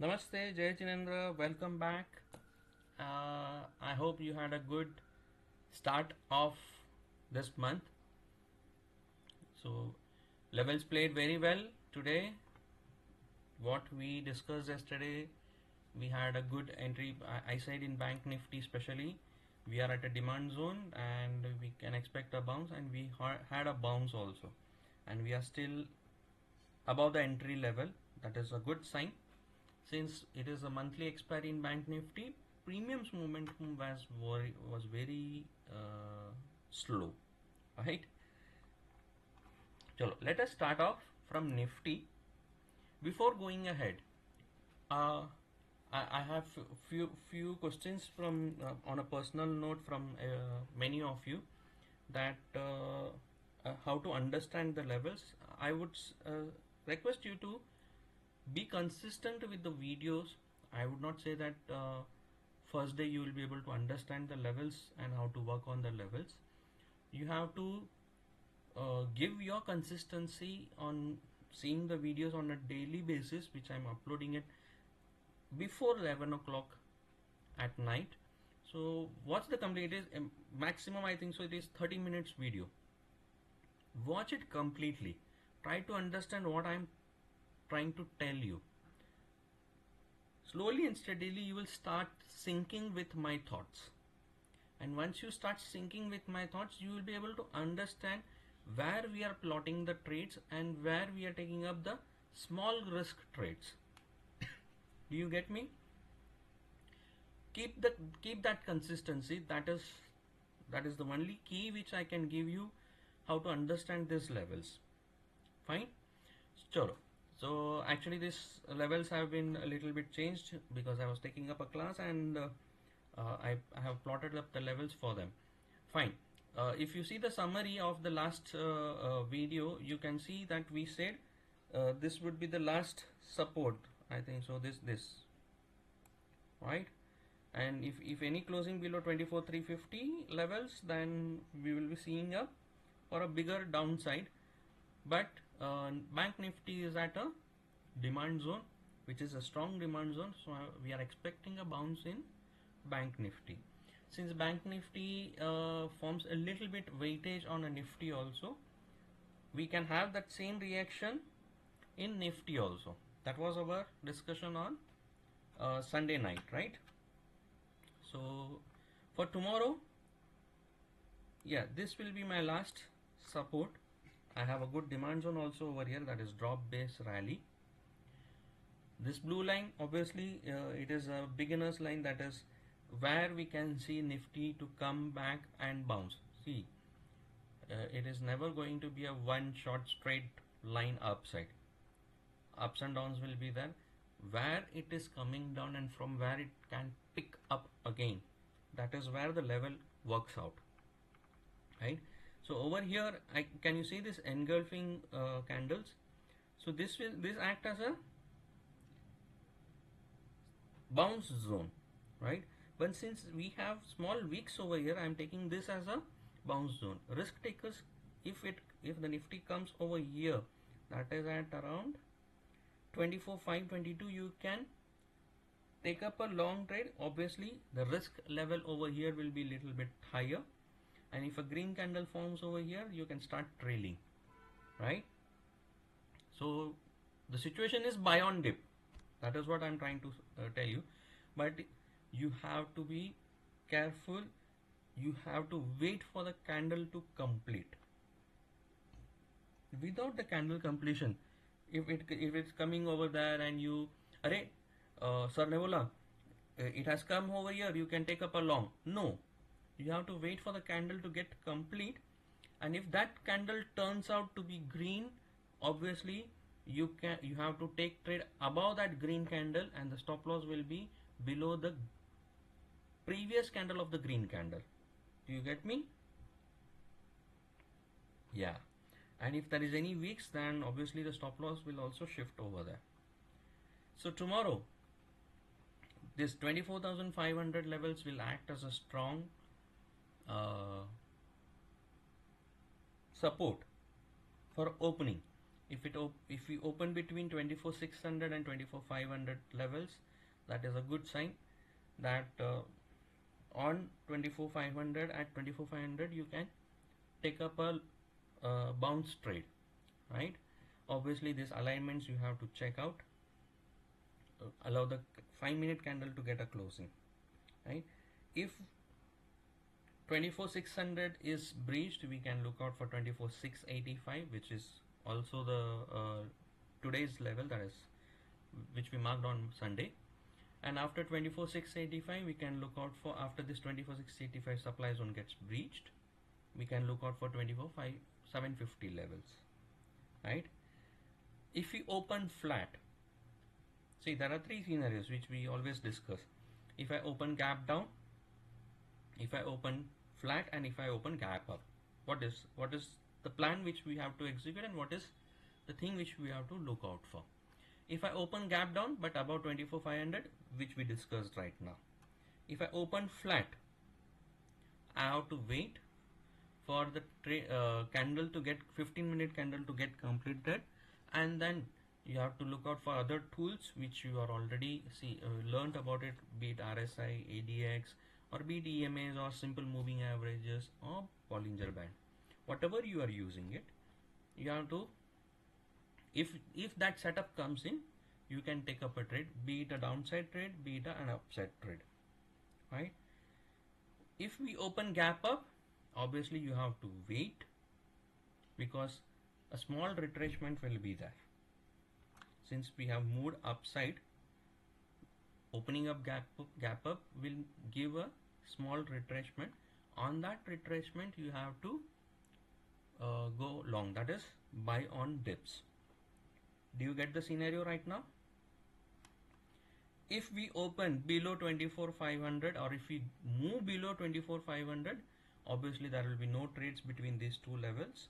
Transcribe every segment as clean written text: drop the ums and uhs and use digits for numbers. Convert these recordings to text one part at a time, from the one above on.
Namaste, Jay Chinendra. Welcome back. I hope you had a good start of this month. So, levels played very well today. What we discussed yesterday, we had a good entry. I said in Bank Nifty, especially, we are at a demand zone and we can expect a bounce, and we had a bounce also, and we are still above the entry level. That is a good sign. Since it is a monthly expiry in Bank Nifty, premiums momentum was very slow, right? Chalo, let us start off from Nifty. Before going ahead, uh, I have few questions from on a personal note from many of you that how to understand the levels. I would request you to be consistent with the videos. I would not say that first day you will be able to understand the levels and how to work on the levels. You have to give your consistency on seeing the videos on a daily basis, which I'm uploading it before 11 o'clock at night. So what's the complete? It is maximum, I think so, it is 30 minutes video. Watch it completely. Try to understand what I'm trying to tell you. Slowly and steadily you will start syncing with my thoughts, and once you start syncing with my thoughts, you will be able to understand where we are plotting the trades and where we are taking up the small risk trades. Do you get me? Keep that consistency. That is the only key which I can give you, how to understand these levels. Fine. Chalo. So actually these levels have been a little bit changed because I was taking up a class, and I have plotted up the levels for them. Fine. If you see the summary of the last video, you can see that we said this would be the last support. I think so. This right, and if any closing below 24,350 levels, then we will be seeing up for a bigger downside. But Bank Nifty is at a demand zone, which is a strong demand zone, so we are expecting a bounce in Bank Nifty. Since Bank Nifty forms a little bit weightage on a Nifty also, we can have that same reaction in Nifty also. That was our discussion on Sunday night, right? So for tomorrow, yeah, this will be my last support. I have a good demand zone also over here, that is drop base rally. This blue line, obviously it is a beginner's line, that is where we can see Nifty to come back and bounce. See, it is never going to be a one short straight line upside. Ups and downs will be there. Where it is coming down and from where it can pick up again, that is where the level works out, right? So over here, can you see this engulfing candles? So this act as a bounce zone, right? But since we have small wicks over here, I am taking this as a bounce zone. Risk takers, if the Nifty comes over here, that is at around 24,522, you can take up a long trade. Obviously the risk level over here will be little bit higher, and if a green candle forms over here, you can start trailing, right? So the situation is buy on dip. That is what I'm trying to tell you. But you have to be careful. You have to wait for the candle to complete. Without the candle completion, if it's coming over there and you, array, sir Nevola, it has come over here, you can take up a long. No, you have to wait for the candle to get complete, and if that candle turns out to be green, obviously you have to take trade above that green candle, and the stop loss will be below the previous candle of the green candle. Do you get me? Yeah. And if there is any wicks, then obviously the stop loss will also shift over there. So tomorrow, this 24,500 levels will act as a strong support for opening. if we open between 24,600 and 24,500 levels, that is a good sign that on 24,500, at 24,500 you can take up a bounce trade, right? Obviously these alignments you have to check out, allow the 5-minute candle to get a closing, right? If 24,600 is breached, we can look out for 24,685, which is also the today's level, that is which we marked on Sunday. And after 24,685 we can look out for, after this 24,685 supply zone gets breached, we can look out for 24,750 levels, right? If we open flat, see there are three scenarios which we always discuss. If I open gap down, if I open flat, and if I open gap up, what is the plan which we have to execute, and what is the thing which we have to look out for? If I open gap down but above 24,500, which we discussed right now, if I open flat, I have to wait for the candle to get 15-minute candle to get completed, and then you have to look out for other tools which you are already learned about it, be it RSI, ADX, or be it EMAs, or simple moving averages, or Bollinger Band. Whatever you are using it, you have to, if that setup comes in, you can take up a trade, be it a downside trade, be it an upside trade, right? If we open gap up, obviously you have to wait, because a small retracement will be there. Since we have moved upside, opening up gap up will give a small retracement. On that retracement you have to go long, that is buy on dips. Do you get the scenario right now? If we open below 24,500, or if we move below 24,500, obviously there will be no trades between these two levels,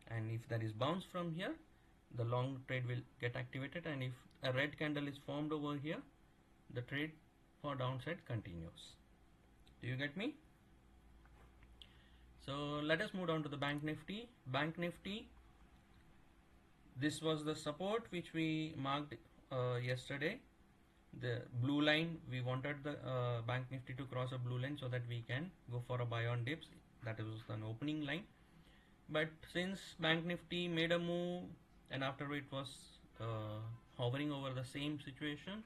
and if there is bounce from here, the long trade will get activated, and if a red candle is formed over here, the trade for downside continues. Do you get me? So let us move on to the Bank Nifty. Bank Nifty, this was the support which we marked yesterday. The blue line, we wanted the Bank Nifty to cross a blue line so that we can go for a buy on dips. That was an opening line. But since Bank Nifty made a move, and after it was hovering over the same situation,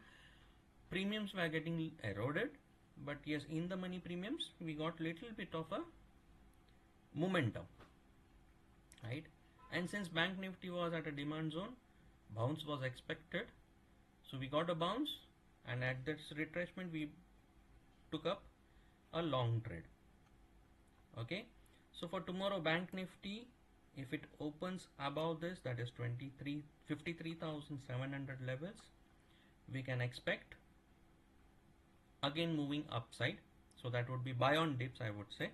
premiums were getting eroded. But yes, in the money premiums, we got little bit of a momentum, right? And since Bank Nifty was at a demand zone, bounce was expected, so we got a bounce, and at this retracement we took up a long trade. Okay, so for tomorrow Bank Nifty, if it opens above this, that is 53,700 levels, we can expect again moving upside, so that would be buy on dips, I would say.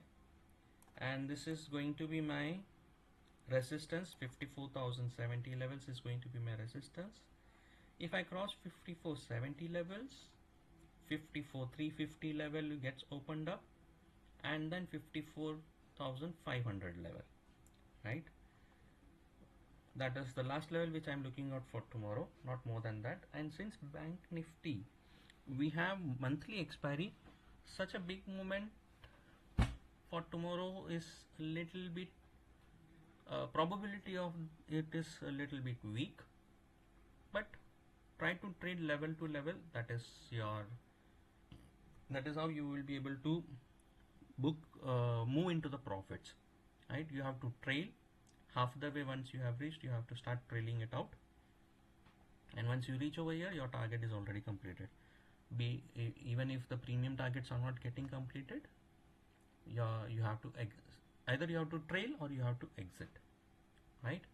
And this is going to be my resistance. 54,070 levels is going to be my resistance. If I cross 5470 levels, 54,350 level gets opened up, and then 54,500 level, right? That is the last level which I am looking out for tomorrow, not more than that. And since Bank Nifty, we have monthly expiry, such a big movement for tomorrow is a little bit, probability of it is a little bit weak, but try to trade level to level. That is how you will be able to move into the profits, right? You have to trail half the way. Once you have reached, you have to start trailing it out, and once you reach over here, your target is already completed. Even if the premium targets are not getting completed, you have to either you have to trail or you have to exit, right?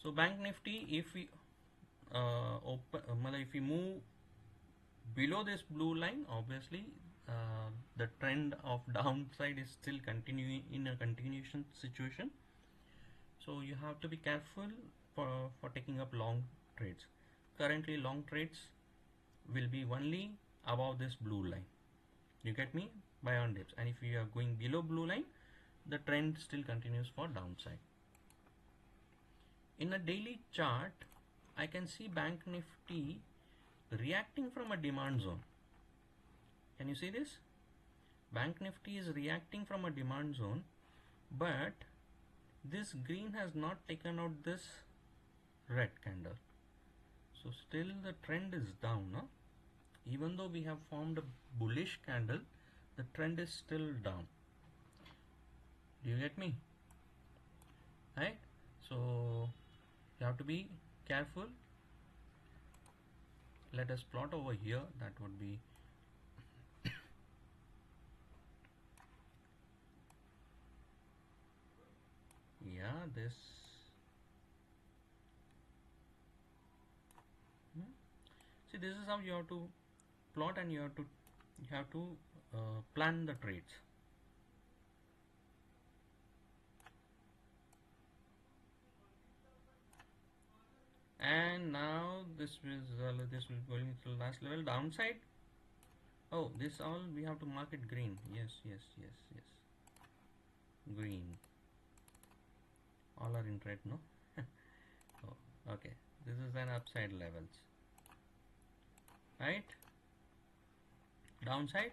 So Bank Nifty, if we if we move below this blue line, obviously the trend of downside is still continuing in a continuation situation, so you have to be careful for taking up long trades. Currently long trades will be only above this blue line, you get me, buy on dips. And if you are going below blue line, the trend still continues for downside. In a daily chart, I can see Bank Nifty reacting from a demand zone. Can you see this? Bank Nifty is reacting from a demand zone, but this green has not taken out this red candle. So still the trend is down, no? Even though we have formed a bullish candle, the trend is still down. Do you get me? Right? So you have to be careful. Let us plot over here. That would be yeah, this see, this is how you have to plot, and you have to plan the trades. And now this will going to the last level downside. Oh, this all we have to mark it green. Yes, green. All are in red, no? Oh, okay, this is an upside levels, right? Downside,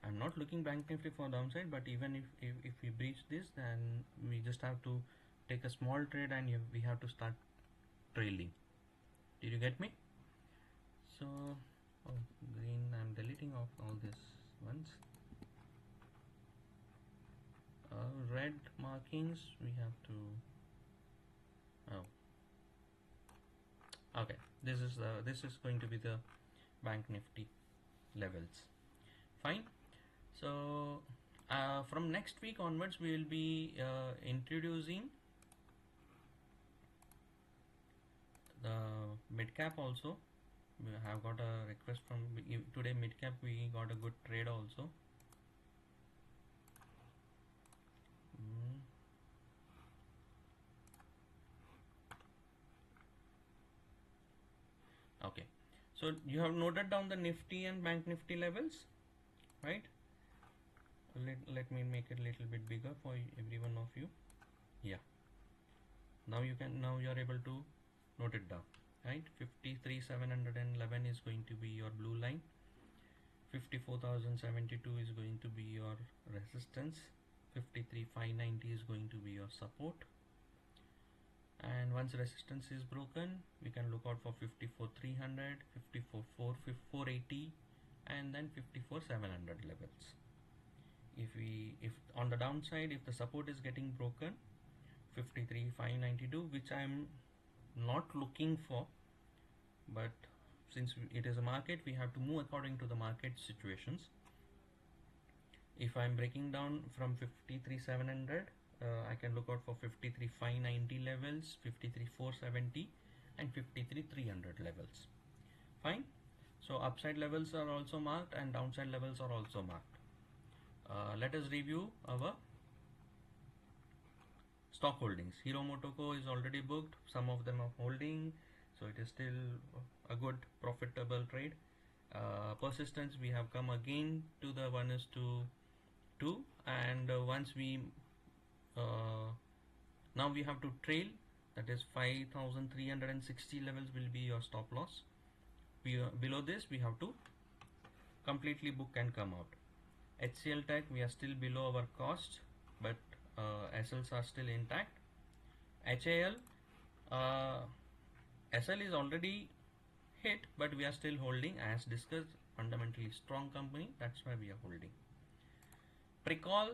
I'm not looking Bank Nifty for downside, but even if we breach this, then we just have to take a small trade, and we have to start trailing. Did you get me? So oh, green, I'm deleting off all this ones. Red markings we have to okay, this is going to be the Bank Nifty levels. Fine. So from next week onwards, we will be introducing the midcap also. We have got a request from today midcap. We got a good trade also. Okay, so you have noted down the Nifty and Bank Nifty levels, right? Let me make it a little bit bigger for every one of you. Yeah, now you are able to note it down, right? 53,711 is going to be your blue line. 54,072 is going to be your resistance. 53,590 is going to be your support. And once resistance is broken, we can look out for 54,300, 54,480, and then 54,700 levels. If on the downside, if the support is getting broken, 53,592, which I'm not looking for, but since it is a market, we have to move according to the market situations. If I'm breaking down from 53,700, I can look out for 53,590 levels, 53,470, and 53,300 levels. Fine. So upside levels are also marked and downside levels are also marked. Let us review our stock holdings. Hero Motoko is already booked. Some of them are holding, so it is still a good profitable trade. Persistence, we have come again to the 1:2, and once we now we have to trail, that is 5,360 levels will be your stop loss. Below this we have to completely book and come out. HCL Tech, we are still below our cost, but SLs are still intact. HAL, SL is already hit, but we are still holding. As discussed, fundamentally strong company, that's why we are holding. Precall,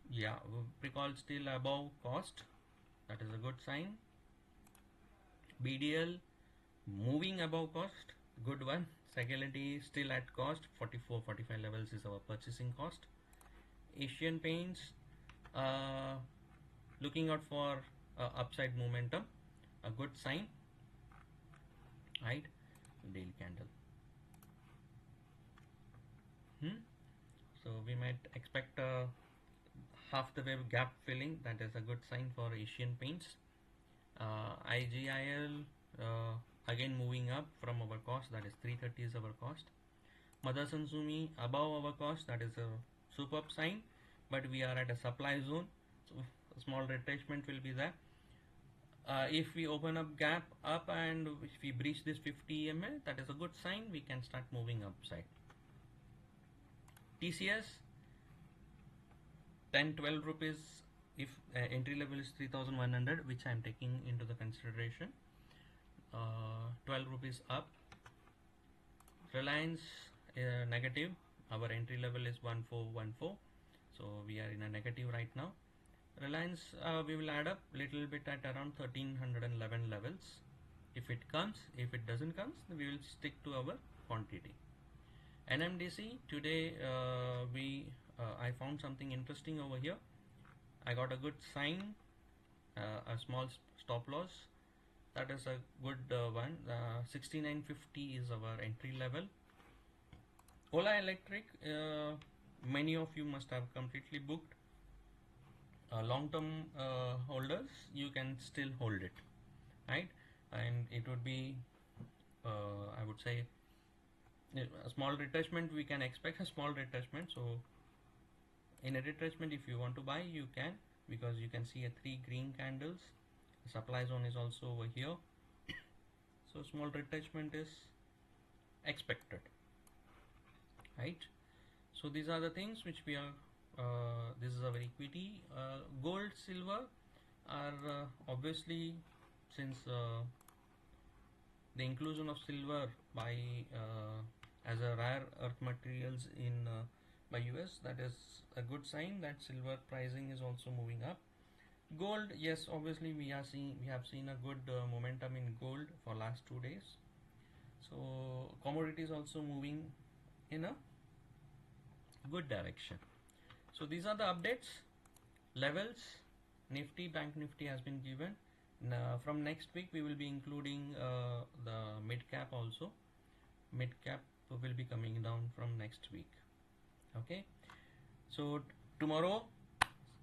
yeah, Precall still above cost, that is a good sign. BDL moving above cost, good one. Security still at cost, 44-45 levels is our purchasing cost. Asian Paints, looking out for upside momentum, a good sign, right? Daily candle. So we might expect half the way gap filling, that is a good sign for Asian Paints. IGIL again moving up from our cost, that is 330 is our cost. Motherson Sumi above our cost, that is a superb sign, but we are at a supply zone, so a small retracement will be there. If we open up gap up and if we breach this 50 EMA, that is a good sign. We can start moving upside. TCS 10-12 rupees if entry level is 3100, which I am taking into the consideration. 12 rupees up. Reliance negative, our entry level is 1414, so we are in a negative right now. Reliance we will add up little bit at around 1311 levels. If it comes, if it doesn't comes, we will stick to our quantity. NMDC today I found something interesting over here. I got a good sign, a small stop loss. That is a good one. 6950 is our entry level. Ola Electric, many of you must have completely booked. Long-term holders, you can still hold it, right? And it would be, I would say, a small retracement. We can expect a small retracement. So in a retracement, if you want to buy, you can, because you can see a 3 green candles. The supply zone is also over here. So small retracement is expected, right? So these are the things which we are, this is our equity. Gold, silver are obviously, since the inclusion of silver by as a rare earth materials in by US, that is a good sign that silver pricing is also moving up. Gold, yes, obviously we have seen a good momentum in gold for last 2 days. So commodities also moving in a good direction. So these are the updates. Levels, Nifty Bank Nifty has been given. Now, from next week we will be including the mid-cap also. Mid-cap will be coming down from next week. Okay, so tomorrow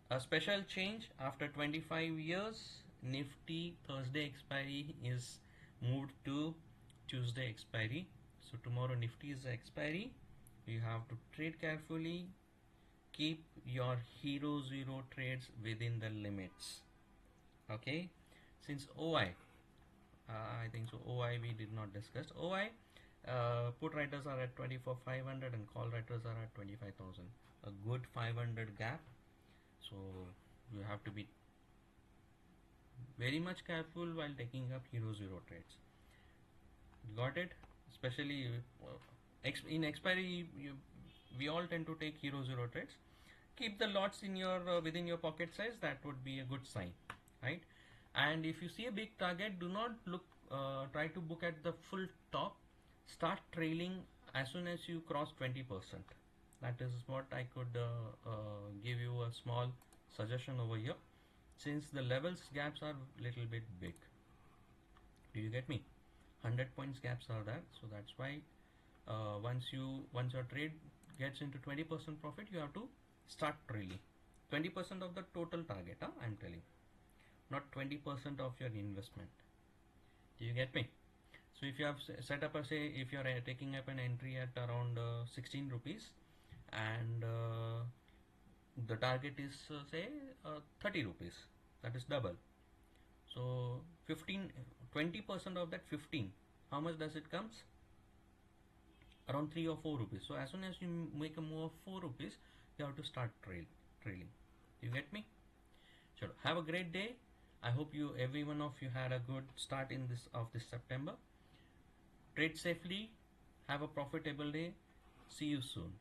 a special change. After 25 years, Nifty Thursday expiry is moved to Tuesday expiry. So tomorrow Nifty is the expiry. You have to trade carefully. Keep your hero zero trades within the limits. Okay, since OI, I think so OI we did not discuss. OI, put writers are at 24,500 and call writers are at 25,000. A good 500 gap. So you have to be very much careful while taking up hero zero trades. Got it? Especially in expiry, we all tend to take hero zero trades. Keep the lots in your within your pocket size. That would be a good sign, right? And if you see a big target, do not look try to book at the full top. Start trailing as soon as you cross 20%. That is what I could give you a small suggestion over here, since the levels gaps are little bit big. Do you get me? 100 points gaps are there, so that's why once your trade gets into 20% profit, you have to start trailing 20% of the total target. I'm telling, not 20% of your investment. Do you get me? So if you have set up a, say if you are taking up an entry at around 16 rupees and the target is say 30 rupees, that is double. So 20% of that 15, how much does it comes? Around 3 or 4 rupees. So as soon as you make a move of 4 rupees, you have to start trailing. You get me? Sure. Have a great day. I hope every one of you had a good start in this September. Trade safely. Have a profitable day. See you soon.